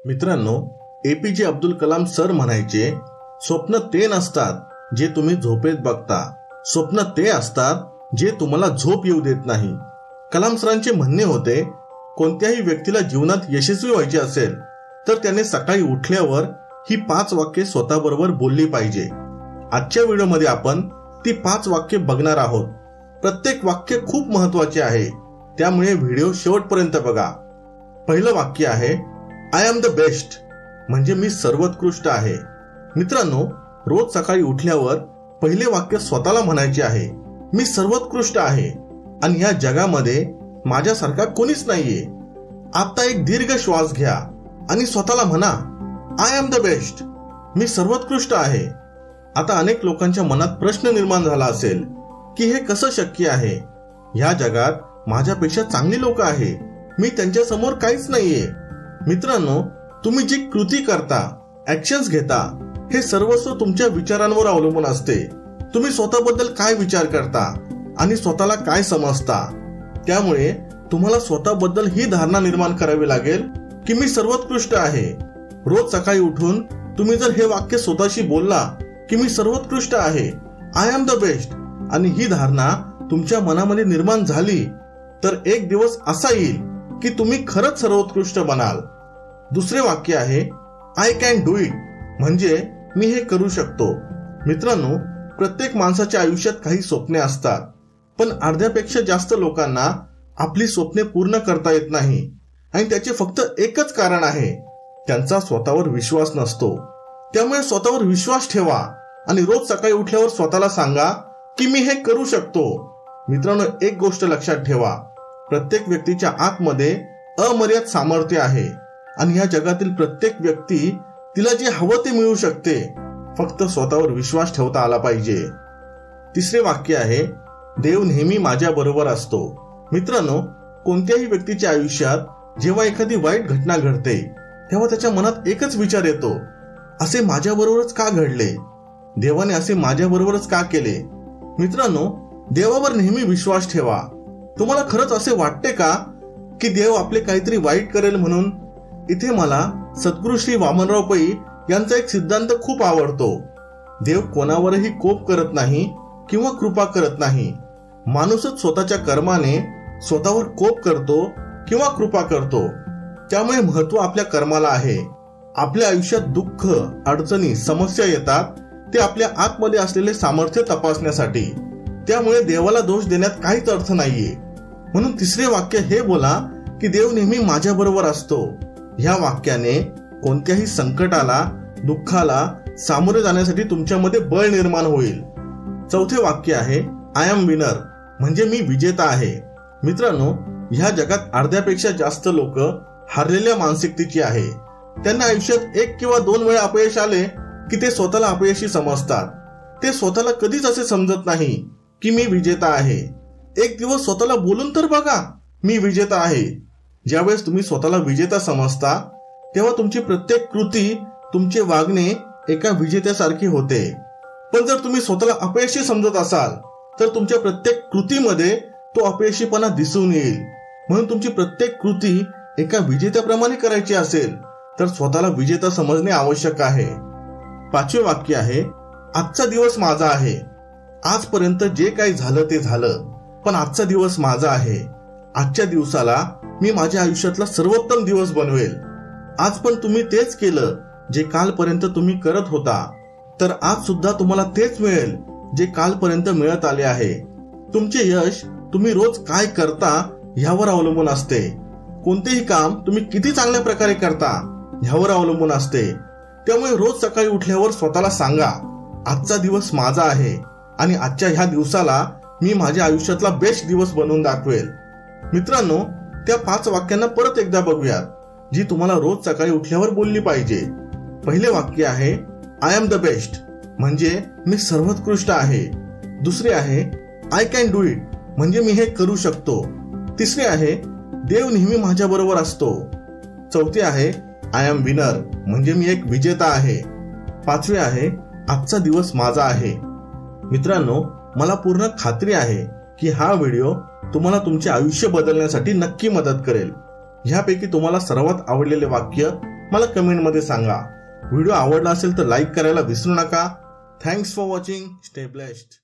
मित्रांनो, APJ Abdul Kalam sir म्हणायचे, स्वप्न ते नसतात जे तुम्ही झोपेत बघता, स्वप्न ते असतात जे तुम्हाला झोप येऊ देत नाही. कलाम सरांचे म्हणणे होते, कोणत्याही व्यक्तीला जीवनात यशस्वी व्हायचे असेल तर त्याने सकाळी उठल्यावर ही 5 वाक्ये स्वतःबरोबर बोलली पाहिजे. आजच्या व्हिडिओमध्ये आपण ती 5 वाक्ये बघणार आहोत. प्रत्येक वाक्य खूप महत्वाचे आहे, त्यामुळे व्हिडिओ शेवटपर्यंत बघा. पहिलं वाक्य आहे, आय एम द बेस्ट, म्हणजे मी सर्वोत्कृष्ट आहे. मित्रांनो, रोज सकाळी उठल्यावर पहिले वाक्य स्वतःला म्हणायचे आहे, मी सर्वोत्कृष्ट आहे आणि या जगामध्ये माझ्यासारखा कोणीच नाहीये. आता एक दीर्घ श्वास घ्या आणि स्वतःला म्हणा, आय एम द बेस्ट, मी सर्वोत्कृष्ट आहे. आता अनेक लोकांच्या मनात प्रश्न निर्माण झाला असेल की हे कसं शक्य आहे? या जगात माझ्यापेक्षा चांगली लोक आहे, मी त्यांच्या समोर काहीच नाहीये. मित्रांनो, तुम्ही जी कृती करता, ऍक्शन्स घेता, हे सर्वस्व तुमच्या विचारांवर अवलंबून असते. तुम्ही स्वतःबद्दल काय विचार करता आणि स्वतःला काय समजता. त्यामुळे तुम्हाला स्वतःबद्दल ही धारणा निर्माण करावी लागेल की मी सर्वोत्कृष्ट आहे. रोज सकाळी उठून तुम्ही जर हे वाक्य स्वतःशी बोलला की मी सर्वोत्कृष्ट आहे, आय एम द बेस्ट, आणि ही धारणा तुमच्या मनामध्ये निर्माण झाली, तर एक दिवस असा येईल की तुम्ही खरंच सर्वोत्कृष्ट बनाल. दुसरे वाक्य आहे, आय कॅन डू इट, म्हणजे मी हे करू शकतो. मित्रांनो, प्रत्येक माणसाच्या आयुष्यात काही स्वप्ने असतात, पण अर्ध्यापेक्षा जास्त लोकांना आपली स्वप्ने पूर्ण करता येत नाही. आणि त्याचे फक्त एकच कारण आहे, त्यांचा स्वतःवर विश्वास नसतो. त्यामुळे स्वतःवर विश्वास ठेवा आणि रोज सकाळी उठल्यावर स्वतःला सांगा की मी हे करू शकतो. मित्रांनो, एक गोष्ट लक्षात ठेवा, प्रत्येक व्यक्तीच्या आतमध्ये अमर्याद सामर्थ्य आहे आणि या जगातील प्रत्येक व्यक्ती तिला जे हवं ते मिळू शकते, फक्त स्वतःवर विश्वास ठेवता आला पाहिजे. तिसरे वाक्य आहे, देव नेहमी माझ्या बरोबर असतो. मित्रांनो, कोणत्याही व्यक्तीच्या आयुष्यात जेव्हा एखादी वाईट घटना घडते तेव्हा त्याच्या मनात एकच विचार येतो, असे माझ्या बरोबरच का घडले? देवाने असे माझ्या बरोबरच का केले? मित्रांनो, देवावर नेहमी विश्वास ठेवा. तुम्हाला खरंच असे वाटते का की देव आपले काहीतरी वाईट करेल म्हणून? इथे मला सद्गुरू श्री वामनराव पै यांचा एक सिद्धांत खूप आवडतो. देव कोणावरही कोप करत नाही किंवा कृपा करत नाही. माणूसच स्वतःच्या कर्माने स्वतःवर कोप करतो किंवा कृपा करतो. त्यामुळे महत्व आपल्या कर्माला आहे. आपल्या आयुष्यात दुःख, अडचणी, समस्या येतात ते आपल्या आतमध्ये असलेले सामर्थ्य तपासण्यासाठी. त्यामुळे देवाला दोष देण्यात काहीच अर्थ नाहीये. म्हणून तिसरे वाक्य हे बोला की देव नेहमी माझ्या बरोबर असतो. ह्या वाक्याने कोणत्याही संकटाला, दुःखाला सामोरे जाण्यासाठी तुमच्यामध्ये बळ निर्माण होईल. चौथे वाक्य आहे, आय एम विनर, म्हणजे मी विजेता आहे. मित्रांनो, ह्या जगात अर्ध्यापेक्षा जास्त लोक हारलेल्या मानसिकतेची आहे. त्यांना आयुष्यात 1 किंवा 2 वेळा अपयश आले की ते स्वतःला अपयशी समजतात. ते स्वतःला कधीच असे समजत नाही की मी विजेता आहे. एक दिवस स्वतःला बोलून तर बघा, मी विजेता आहे. ज्यावेळेस तुम्ही स्वतःला विजेता समजता तेव्हा तुमची प्रत्येक कृती, तुमचे वागणे एका विजेत्यासारखी होते. पण जर तुम्ही स्वतःला अपयशी समजत असाल तर तुमच्या प्रत्येक कृतीमध्ये तो अपयशीपणा दिसून येईल. म्हणून तुमची प्रत्येक कृती एका विजेत्याप्रमाणे करायची असेल तर स्वतःला विजेता समजणे आवश्यक आहे. 5वे वाक्य आहे, आजचा दिवस माझा आहे. आजपर्यंत जे काही झालं ते झालं, पण आजचा दिवस माझा आहे. आजच्या दिवसाला मी माझ्या आयुष्यातला सर्वोत्तम दिवस बनवेल. आज पण तुम्ही तेच केलं जे कालपर्यंत तुम्ही करत होता, तर आज सुद्धा तुम्हाला तेच मिळेल जे कालपर्यंत मिळत आले आहे. तुमचे यश तुम्ही रोज काय करता ह्यावर अवलंबून असते. कोणतेही काम तुम्ही किती चांगल्या प्रकारे करता ह्यावर अवलंबून असते. त्यामुळे रोज सकाळी उठल्यावर स्वतःला सांगा, आजचा दिवस माझा आहे आणि आजच्या ह्या दिवसाला मी माझ्या आयुष्यातला बेस्ट दिवस बनवून दाखवेल. मित्रांनो, त्या 5 वाक्यांना परत एकदा बघूयात, जी तुम्हाला रोज सकाळी उठल्यावर बोलली पाहिजे. पहिले वाक्य आहे, आय एम द बेस्ट, म्हणजे मी सर्वोत्कृष्ट आहे. दुसरे आहे, आय कॅन डू इट, म्हणजे मी हे करू शकतो. तिसरे आहे, देव नेहमी माझ्या बरोबर असतो. चौथे आहे, आय एम विनर, म्हणजे मी एक विजेता आहे. 5वे आहे, आजचा दिवस माझा आहे. मित्रांनो, मला पूर्ण खात्री आहे की हा व्हिडिओ तुम्हाला तुमचे आयुष्य बदलण्यासाठी नक्की मदत करेल. ह्यापैकी तुम्हाला सर्वात आवडलेले वाक्य मला कमेंटमध्ये सांगा. व्हिडिओ आवडला असेल तर लाईक करायला विसरू नका. Thanks for watching. Stay blessed.